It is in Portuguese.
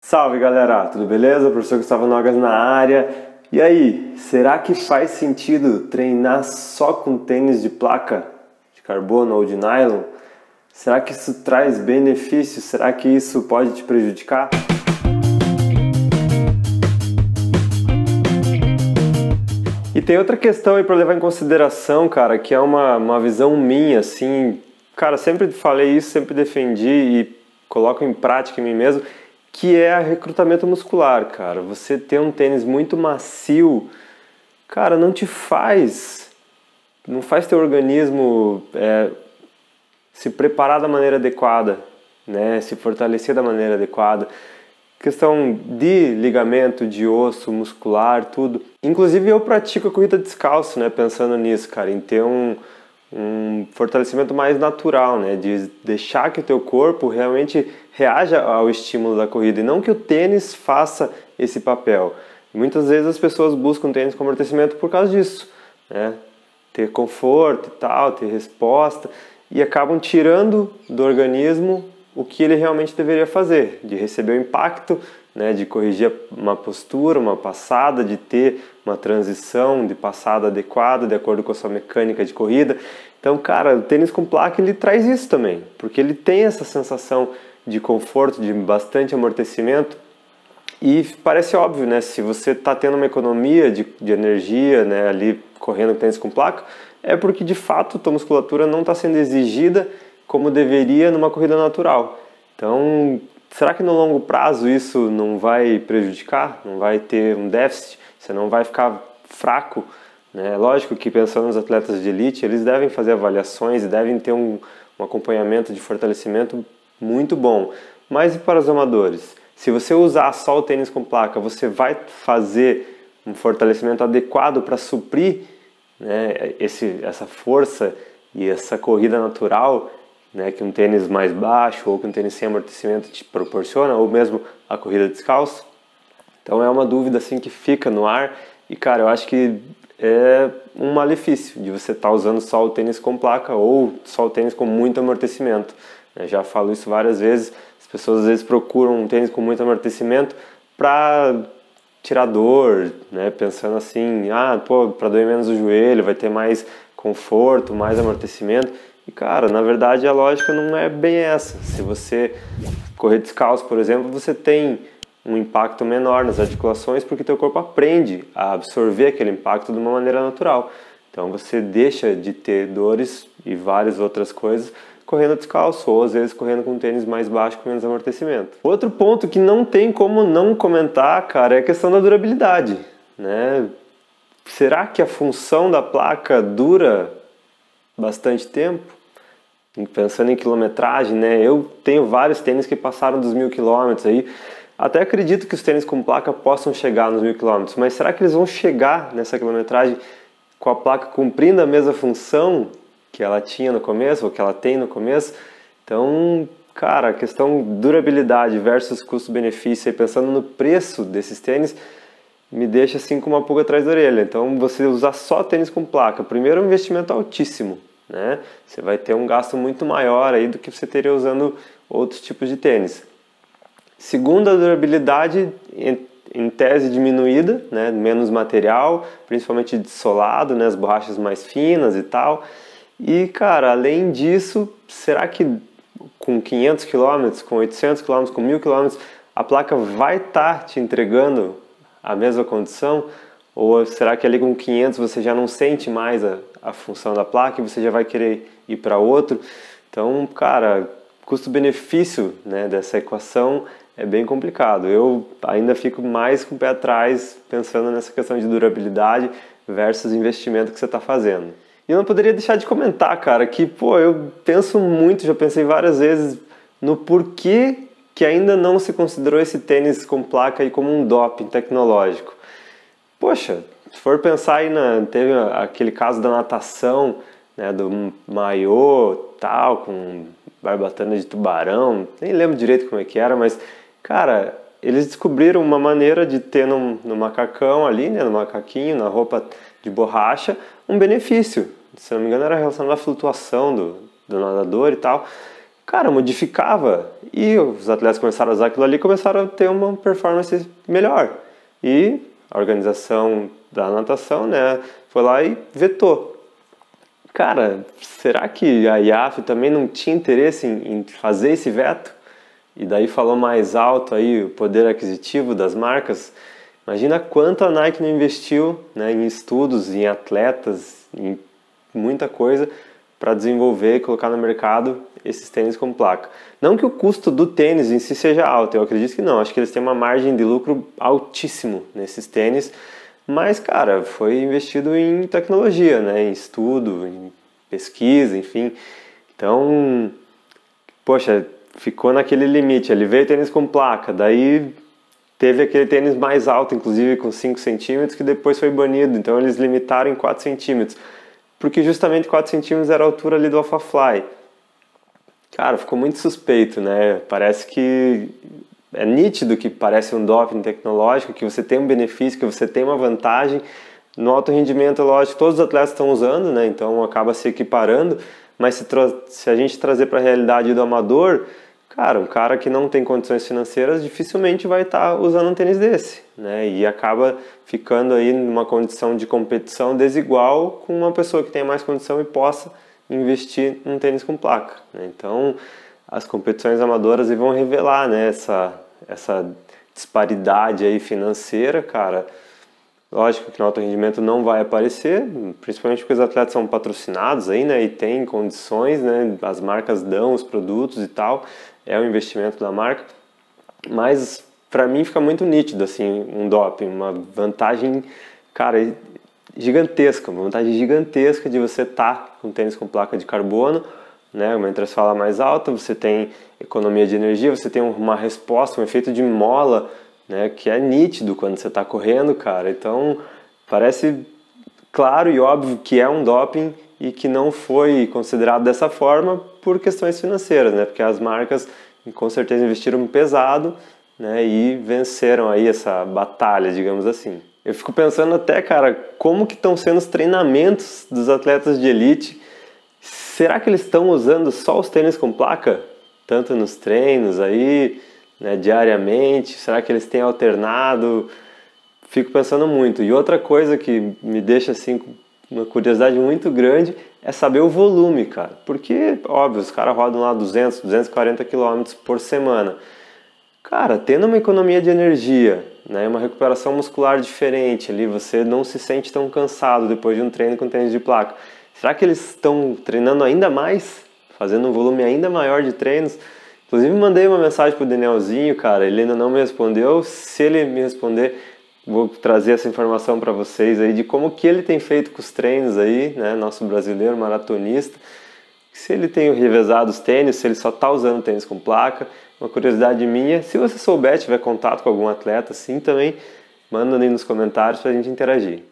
Salve galera, tudo beleza? Professor Gustavo Nogas na área. E aí, será que faz sentido treinar só com tênis de placa de carbono ou de nylon? Será que isso traz benefícios? Será que isso pode te prejudicar? E tem outra questão aí para levar em consideração, cara, que é uma visão minha, assim, cara, sempre falei isso, sempre defendi e coloco em prática em mim mesmo, que é recrutamento muscular, cara. Você ter um tênis muito macio, cara, não faz teu organismo se preparar da maneira adequada, né? Se fortalecer da maneira adequada. Questão de ligamento, de osso, muscular, tudo. Inclusive eu pratico a corrida descalço, né? Pensando nisso, cara, em ter um fortalecimento mais natural, né? De deixar que o teu corpo realmente reaja ao estímulo da corrida e não que o tênis faça esse papel. Muitas vezes as pessoas buscam tênis com amortecimento por causa disso, né? Ter conforto e tal, ter resposta, e acabam tirando do organismo o que ele realmente deveria fazer, de receber o impacto, né, de corrigir uma postura, uma passada, de ter uma transição de passada adequada de acordo com a sua mecânica de corrida. Então, cara, o tênis com placa ele traz isso também, porque ele tem essa sensação de conforto, de bastante amortecimento. E parece óbvio, né? Se você está tendo uma economia de energia, né, ali correndo com tênis com placa, é porque de fato tua musculatura não está sendo exigida como deveria numa corrida natural. Então, será que no longo prazo isso não vai prejudicar? Não vai ter um déficit? Você não vai ficar fraco? Né? Lógico que pensando nos atletas de elite, eles devem fazer avaliações e devem ter um acompanhamento de fortalecimento muito bom. Mas e para os amadores? Se você usar só o tênis com placa, você vai fazer um fortalecimento adequado para suprir, né, essa força e essa corrida natural, né, que um tênis mais baixo ou que um tênis sem amortecimento te proporciona, ou mesmo a corrida descalço? Então é uma dúvida assim que fica no ar e, cara, eu acho que é um malefício de você estar usando só o tênis com placa ou só o tênis com muito amortecimento. Eu já falo isso várias vezes, as pessoas às vezes procuram um tênis com muito amortecimento para tirar dor, né, pensando assim, para doer menos o joelho, vai ter mais conforto, mais amortecimento. E cara, na verdade a lógica não é bem essa. Se você correr descalço, por exemplo, você tem um impacto menor nas articulações porque teu corpo aprende a absorver aquele impacto de uma maneira natural. Então você deixa de ter dores e várias outras coisas correndo descalço ou às vezes correndo com um tênis mais baixo com menos amortecimento. Outro ponto que não tem como não comentar, cara, é a questão da durabilidade, né? Será que a função da placa dura bastante tempo? Pensando em quilometragem, né? Eu tenho vários tênis que passaram dos 1000 quilômetros aí. Até acredito que os tênis com placa possam chegar nos 1000 quilômetros, mas será que eles vão chegar nessa quilometragem com a placa cumprindo a mesma função que ela tinha no começo, ou que ela tem no começo? Então, cara, a questão durabilidade versus custo-benefício, pensando no preço desses tênis, me deixa assim com uma pulga atrás da orelha. Então, você usar só tênis com placa, primeiro é um investimento altíssimo, né? Você vai ter um gasto muito maior aí do que você teria usando outros tipos de tênis. Segundo, a durabilidade em tese diminuída, né? Menos material, principalmente de solado, né? As borrachas mais finas e tal. E, cara, além disso, será que com 500 km, com 800 km, com 1000 km, a placa vai estar te entregando a mesma condição? Ou será que ali com 500 você já não sente mais a função da placa e você já vai querer ir para outro? Então, cara, custo-benefício, né, dessa equação é bem complicado. Eu ainda fico mais com o pé atrás pensando nessa questão de durabilidade versus investimento que você está fazendo. E eu não poderia deixar de comentar, cara, que, eu penso muito, já pensei várias vezes no porquê que ainda não se considerou esse tênis com placa aí como um doping tecnológico. Poxa, se for pensar aí, teve aquele caso da natação, né, do maiô, tal, com barbatana de tubarão, nem lembro direito como é que era, mas, cara, eles descobriram uma maneira de ter no macacão ali, né, no macaquinho, na roupa de borracha, um benefício. Se não me engano era relacionado à flutuação do nadador e tal. cara, modificava. E os atletas começaram a usar aquilo ali e começaram a ter uma performance melhor. E a organização da natação, né, foi lá e vetou. Cara, será que a IAAF também não tinha interesse em fazer esse veto? E daí falou mais alto aí o poder aquisitivo das marcas. Imagina quanto a Nike não investiu, né, em estudos, em atletas, em muita coisa para desenvolver e colocar no mercado esses tênis com placa. Não que o custo do tênis em si seja alto, eu acredito que não. Acho que eles têm uma margem de lucro altíssimo nesses tênis. Mas, cara, foi investido em tecnologia, né? Em estudo, em pesquisa, enfim. Então, poxa, ficou naquele limite. Ele veio tênis com placa, daí teve aquele tênis mais alto, inclusive com 5 centímetros, que depois foi banido. Então, eles limitaram em 4 centímetros. Porque justamente 4 centímetros era a altura ali do Alphafly. Cara, ficou muito suspeito, né? Parece que é nítido que parece um doping tecnológico, que você tem um benefício, que você tem uma vantagem. No alto rendimento, lógico, todos os atletas estão usando, né? Então acaba se equiparando, mas se a gente trazer para a realidade do amador, cara, um cara que não tem condições financeiras dificilmente vai estar usando um tênis desse, né? E acaba ficando aí numa condição de competição desigual com uma pessoa que tem mais condição e possa investir num tênis com placa, né? Então as competições amadoras vão revelar, né, essa disparidade aí financeira, cara. Lógico que no alto rendimento não vai aparecer, principalmente porque os atletas são patrocinados aí, né, e têm condições, né, as marcas dão os produtos e tal, é o investimento da marca, mas para mim fica muito nítido, assim, um doping, uma vantagem, cara, gigantesca, uma vantagem gigantesca de você estar com tênis com placa de carbono, né, uma entressola mais alta, você tem economia de energia, você tem uma resposta, um efeito de mola, né, que é nítido quando você está correndo, cara. Então parece claro e óbvio que é um doping e que não foi considerado dessa forma por questões financeiras, né, porque as marcas com certeza investiram pesado, né, e venceram aí essa batalha, digamos assim. Eu fico pensando até, cara, como que estão sendo os treinamentos dos atletas de elite. Será que eles estão usando só os tênis com placa? Tanto nos treinos aí, né, diariamente? Será que eles têm alternado? Fico pensando muito. E outra coisa que me deixa assim com uma curiosidade muito grande é saber o volume, cara. Porque, óbvio, os caras rodam lá 200, 240 km por semana. Cara, tendo uma economia de energia, né, uma recuperação muscular diferente ali, você não se sente tão cansado depois de um treino com tênis de placa. Será que eles estão treinando ainda mais? Fazendo um volume ainda maior de treinos? Inclusive mandei uma mensagem pro Danielzinho, cara, ele ainda não me respondeu. Se ele me responder, vou trazer essa informação para vocês aí de como que ele tem feito com os treinos aí, né, nosso brasileiro maratonista. Se ele tem revezado os tênis, se ele só está usando tênis com placa. Uma curiosidade minha, se você souber, tiver contato com algum atleta assim também, manda aí nos comentários para a gente interagir.